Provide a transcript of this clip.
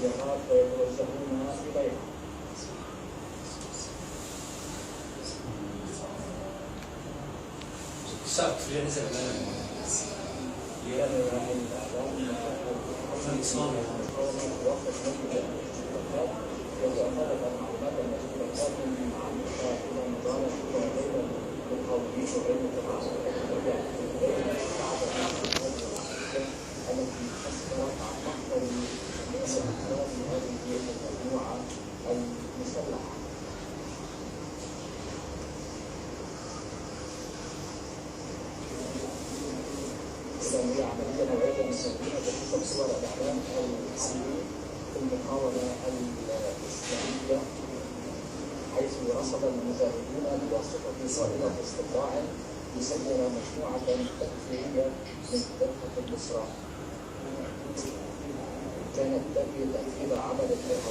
المليارات فيتوجهون إليها. هي عملية نوعية مسوية تشمل صور الإعلام السوري في المقاومة الإسلامية، حيث رصد المجاهدون بواسطة طائرة استطلاع يسير مجموعة تكفيرية من دولة البصرة كانت تنفي تنفيذ عمل الإرهابيين